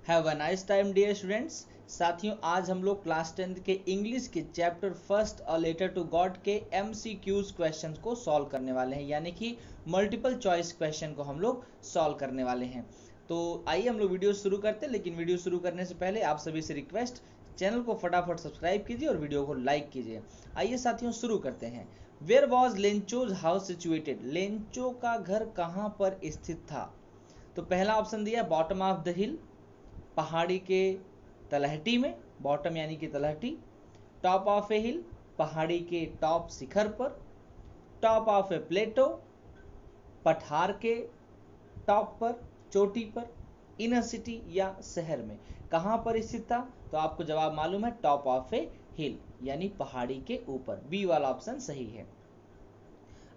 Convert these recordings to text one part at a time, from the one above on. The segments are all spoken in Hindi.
Have a nice time dear students. साथियों, आज हम लोग क्लास 10th के इंग्लिश के chapter first a letter to God के MCQs क्वेश्चन को सॉल्व करने वाले हैं, यानी कि मल्टीपल चॉइस क्वेश्चन को हम लोग सॉल्व करने वाले हैं। तो आइए हम लोग वीडियो शुरू करते हैं, लेकिन वीडियो शुरू करने से पहले आप सभी से रिक्वेस्ट, चैनल को फटाफट सब्सक्राइब कीजिए और वीडियो को लाइक कीजिए। आइए साथियों शुरू करते हैं। Where was Lencho's house situated? Lencho का घर कहाँ पर स्थित था? तो पहला ऑप्शन दिया बॉटम ऑफ द हिल, पहाड़ी के तलहटी में, बॉटम यानी कि तलहटी। टॉप ऑफ ए हिल, पहाड़ी के टॉप शिखर पर। टॉप ऑफ ए प्लेटो, पठार के टॉप पर, चोटी पर। इन अ सिटी या शहर में, कहां पर स्थित था? तो आपको जवाब मालूम है, टॉप ऑफ ए हिल यानी पहाड़ी के ऊपर। बी वाला ऑप्शन सही है।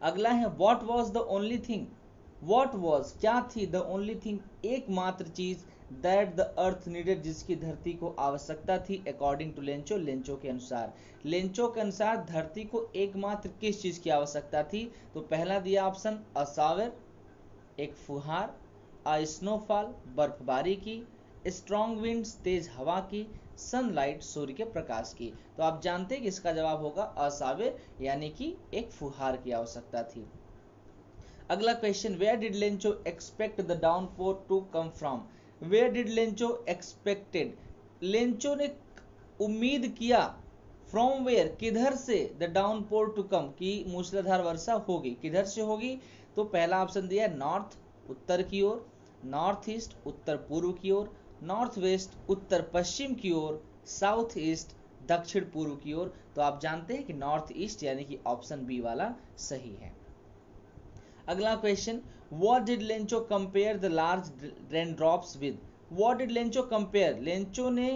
अगला है what was the only thing? What was क्या थी? द ओनली थिंग एकमात्र चीज, दैट द अर्थ नीडेड जिसकी धरती को आवश्यकता थी, अकॉर्डिंग टू लेंचो, लेंचो के अनुसार। लेंचो के अनुसार धरती को एकमात्र किस चीज की आवश्यकता थी? तो पहला दिया ऑप्शन अ शावर, एक फुहार। अ स्नोफॉल, बर्फबारी की। स्ट्रॉन्ग विंड्स, तेज हवा की। सनलाइट, सूर्य के प्रकाश की। तो आप जानते हैं कि इसका जवाब होगा अ शावर, यानी कि एक फुहार की आवश्यकता थी। अगला question, where did Lencho expect the downpour to come from? Where did Lencho expected? Lencho ने उम्मीद किया, फ्रॉम वेयर किधर से, द डाउनपोर टू कम की मूसलाधार वर्षा होगी, किधर से होगी? तो पहला ऑप्शन दिया नॉर्थ, उत्तर की ओर। नॉर्थ ईस्ट, उत्तर पूर्व की ओर। नॉर्थ वेस्ट, उत्तर पश्चिम की ओर। साउथ ईस्ट, दक्षिण पूर्व की ओर। तो आप जानते हैं कि नॉर्थ ईस्ट यानी कि ऑप्शन बी वाला सही है। अगला question, what did Lencho compare the large raindrops with? What did Lencho compare? Lencho ने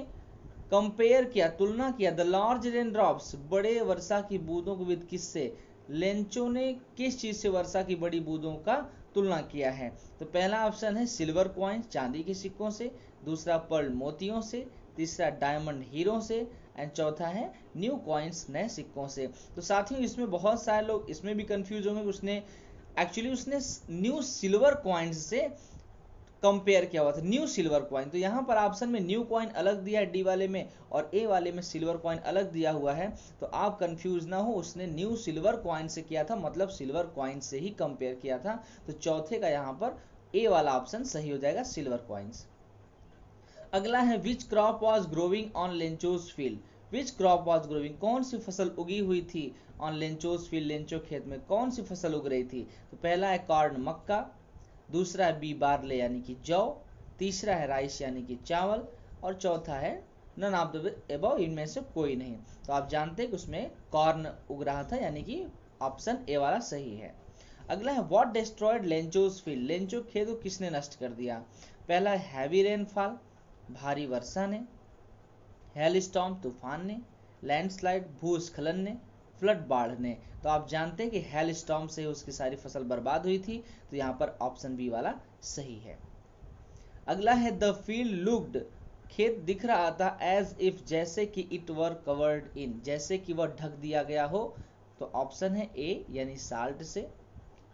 कंपेयर किया, तुलना किया, द लार्ज रेनड्रॉप्स बड़े वर्षा की बूंदों को विद किससे? लेंचो ने किस चीज से वर्षा की बड़ी बूंदों का तुलना किया है? तो पहला ऑप्शन है सिल्वर कॉइन, चांदी के सिक्कों से। दूसरा पर्ल, मोतियों से। तीसरा डायमंड, हीरो से। एंड चौथा है न्यू कॉइन्स, नए सिक्कों से। तो साथियों इसमें बहुत सारे लोग इसमें भी कंफ्यूज होंगे, उसने न्यू सिल्वर कॉइन्स से कंपेयर किया हुआ था, न्यू सिल्वर कॉइन। तो यहाँ पर ऑप्शन में न्यू कॉइन अलग दिया है डी वाले में, और ए वाले में सिल्वर कॉइन अलग दिया हुआ है। तो आप कंफ्यूज ना हो, उसने न्यू सिल्वर कॉइन से किया था, मतलब सिल्वर कॉइन से ही कंपेयर किया था। तो चौथे का यहाँ पर ए वाला ऑप्शन सही हो जाएगा, सिल्वर कॉइन्स। अगला है which crop was growing on Lencho's field? Which crop was growing, कौन सी फसल उगी हुई थी ऑन लेंचोज फील्ड, लेंचो खेत में कौन सी फसल उग रही थी? तो पहला है कॉर्न, मक्का। दूसरा है बी बार्ले यानी कि जौ। तीसरा है राइस यानी कि चावल। और चौथा है नन ऑफ द अबव, इनमें से कोई नहीं। तो आप जानते हैं कि उसमें कॉर्न उग रहा था, यानी कि ऑप्शन ए वाला सही है। अगला है what destroyed Lencho's field? Lencho खेत को किसने नष्ट कर दिया? पहला है हैवी रेनफॉल, भारी वर्षा ने। हेल स्टॉर्म, तूफान ने। लैंडस्लाइड, भूस्खलन ने। फ्लड, बाढ़ ने। तो आप जानते हैं कि हेल स्टॉर्म से उसकी सारी फसल बर्बाद हुई थी। तो यहाँ पर ऑप्शन बी वाला सही है। अगला है द फील्ड लुक्ड, खेत दिख रहा था, एज इफ जैसे कि इट वर कवर्ड इन, जैसे कि वह ढक दिया गया हो। तो ऑप्शन है ए यानी साल्ट से।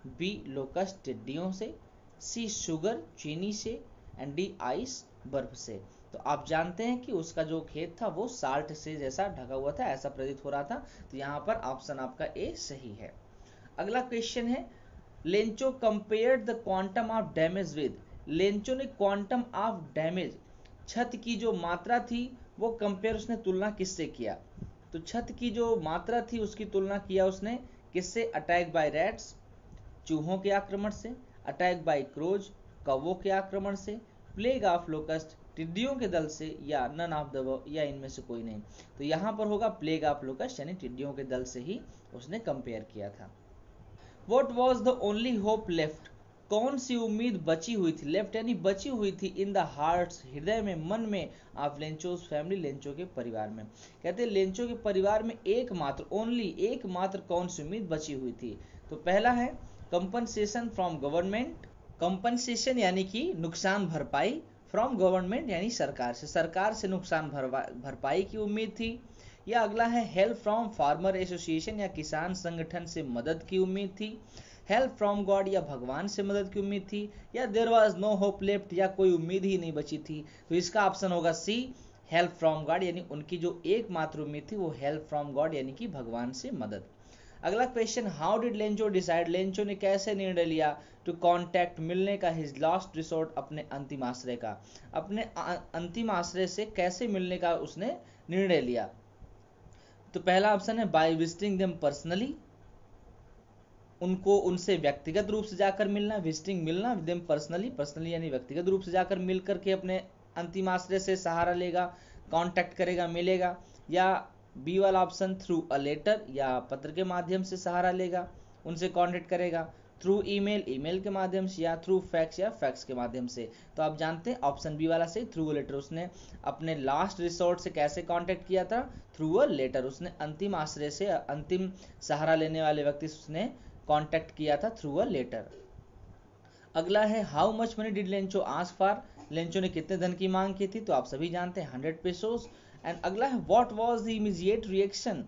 बी लोकस्ट, टिड्डियों से। सी शुगर, चीनी से। एंड डी आइस, बर्फ से। तो आप जानते हैं कि उसका जो खेत था वो साल्ट से जैसा ढका हुआ था, ऐसा प्रतीत हो रहा था। तो यहाँ पर ऑप्शन आपका ए सही है। अगला क्वेश्चन है Lencho compared the quantum of damage with? Lencho ने क्वांटम ऑफ डैमेज, क्षति की जो मात्रा थी वो कंपेयर, उसने तुलना किससे किया? तो क्षति की जो मात्रा थी उसकी तुलना किया उसने किससे? अटैक बाय रैट्स, चूहों के आक्रमण से। अटैक बाय क्रोज, कौवों के आक्रमण से। प्लेग ऑफ लोकस्ट, टिड्डियों के दल से। या नन ऑफ द, या इनमें से कोई नहीं। तो यहाँ पर होगा प्लेग ऑफ लोकस्ट, यानी टिड्डियों के दल से ही उसने कंपेयर किया था। What was the only hope left? कौन सी उम्मीद बची हुई थी? लेफ्ट यानी बची हुई थी, इन द हार्ट्स, हृदय में, मन में, ऑफ लेंचोज फैमिली, लेंचो के परिवार में। कहते हैं लेंचो के परिवार में एकमात्र, ओनली एकमात्र कौन सी उम्मीद बची हुई थी? तो पहला है कंपनसेशन फ्रॉम गवर्नमेंट, कंपनसेशन यानी कि नुकसान भरपाई, फ्रॉम गवर्नमेंट यानी सरकार से, सरकार से नुकसान भरपाई की उम्मीद थी। या अगला है हेल्प फ्रॉम फार्मर एसोसिएशन, या किसान संगठन से मदद की उम्मीद थी। हेल्प फ्रॉम गॉड या भगवान से मदद की उम्मीद थी, या there was no hope left या कोई उम्मीद ही नहीं बची थी। तो इसका ऑप्शन होगा सी, हेल्प फ्रॉम गॉड, यानी उनकी जो एकमात्र उम्मीद थी वो हेल्प फ्रॉम गॉड यानी कि भगवान से मदद। अगला question, how did Lencho decide, Lencho ने कैसे निर्णय लिया टू कॉन्टैक्ट, मिलने का, हिज लास्ट रिसोर्ट, अपने अंतिम आश्रय का, अपने अंतिम आश्रय से कैसे मिलने का उसने निर्णय लिया। तो पहला ऑप्शन है बाय विजिटिंग देम पर्सनली, उनको उनसे व्यक्तिगत रूप से जाकर मिलना, विजिटिंग मिलना, देम पर्सनली, पर्सनली यानी व्यक्तिगत रूप से जाकर मिल करके अपने अंतिम आश्रय से सहारा लेगा, कांटेक्ट करेगा, मिलेगा, या बी वाला ऑप्शन थ्रू अ लेटर, या पत्र के माध्यम से सहारा लेगा, उनसे कांटेक्ट करेगा, थ्रू ईमेल, ईमेल के माध्यम से, या थ्रू फैक्स, या फैक्स के माध्यम से। तो आप जानते हैं ऑप्शन बी वाला से, थ्रू अ लेटर, उसने अपने लास्ट रिसोर्ट से कैसे कांटेक्ट किया था, थ्रू अ लेटर, उसने अंतिम आश्रय से, अंतिम सहारा लेने वाले व्यक्ति से उसने कांटेक्ट किया था थ्रू अ लेटर। अगला है how much money did Lencho ask for, Lencho ने कितने धन की मांग की थी, तो आप सभी जानते हैं 100 पेसोस। एंड अगला है what was the immediate reaction,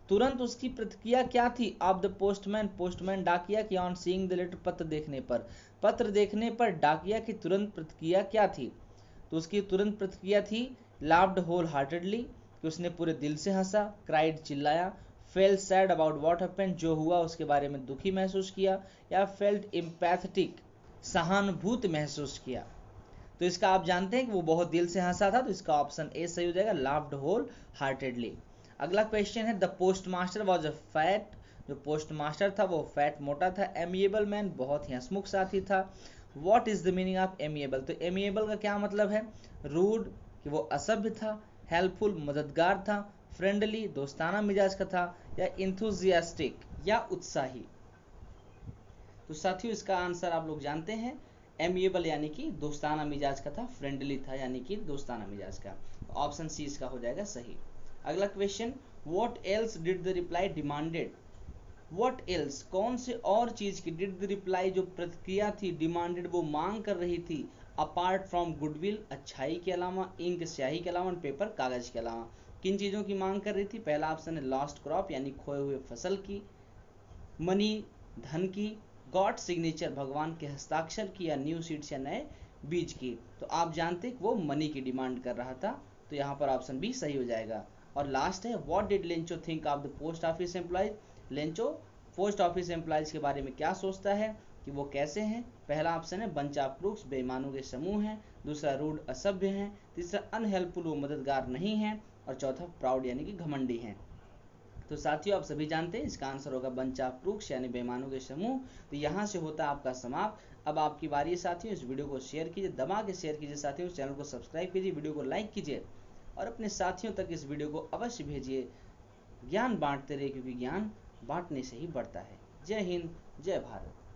तुरंत उसकी प्रतिक्रिया क्या थी, ऑफ द पोस्टमैन, पोस्टमैन डाकिया की, ऑन सीइंग द लेटर, पत्र देखने पर, पत्र देखने पर डाकिया की तुरंत प्रतिक्रिया क्या थी। तो उसकी तुरंत प्रतिक्रिया थी लाफ्ड होल हार्टेडली, कि उसने पूरे दिल से हंसा, क्राइड, चिल्लाया, felt sad about what happened, जो हुआ उसके बारे में दुखी महसूस किया, या फेल्ट इम्पैथेटिक, सहानुभूत महसूस किया। तो इसका आप जानते हैं कि वो बहुत दिल से हंसा था, तो इसका ऑप्शन ए सही हो जाएगा, लाफ्ड होल हार्टेडली। अगला क्वेश्चन है the post master was a fat, जो पोस्ट मास्टर था वो फैट, मोटा था, एमिएबल मैन, बहुत ही हंसमुख साथी था। What is the meaning of amiable, तो एमिएबल का क्या मतलब है, रूड, कि वो असभ्य था, हेल्पफुल, मददगार था, फ्रेंडली, दोस्ताना मिजाज का था, या इंथुजियास्टिक, या उत्साही। तो साथियों इसका आंसर आप लोग जानते हैं, एमिएबल यानी कि दोस्ताना मिजाज का था, फ्रेंडली था यानी कि दोस्ताना मिजाज का। ऑप्शन सी इसका हो जाएगा सही। अगला question, what else did the reply demanded, what else, कौन से और चीज की, डिड द रिप्लाई, जो प्रतिक्रिया थी, डिमांडेड, वो मांग कर रही थी, अपार्ट फ्रॉम गुडविल, अच्छाई के अलावा, इंक, स्याही के अलावा, पेपर, कागज के अलावा, किन चीजों की मांग कर रही थी। पहला ऑप्शन है लॉस्ट क्रॉप यानी खोए हुए फसल की, मनी, धन की, गॉड सिग्नेचर, भगवान के हस्ताक्षर की, या न्यू सीड्स या नए बीज की। तो आप जानते वो मनी की डिमांड कर रहा था, तो यहाँ पर ऑप्शन बी सही हो जाएगा। और लास्ट है what did Lencho think of the post office employees, Lencho post office employees के बारे में क्या सोचता है, कि वो कैसे हैं। पहला ऑप्शन है बंच ऑफ क्रूक्स, बेईमानों के समूह हैं, दूसरा रूड, असभ्य हैं, तीसरा अनहेल्पफुल, वो मददगार नहीं हैं, और चौथा प्राउड यानी कि घमंडी हैं। तो साथियों आप सभी जानते हैं इसका आंसर होगा बंच ऑफ क्रूक्स यानी बेईमानों के समूह। तो यहाँ से होता है आपका समाप्त। अब आपकी बारी है साथियों, इस वीडियो को शेयर कीजिए, दबा के शेयर कीजिए साथियों, चैनल को सब्सक्राइब कीजिए, वीडियो को लाइक कीजिए और अपने साथियों तक इस वीडियो को अवश्य भेजिए। ज्ञान बांटते रहिए क्योंकि ज्ञान बांटने से ही बढ़ता है। जय हिंद, जय भारत।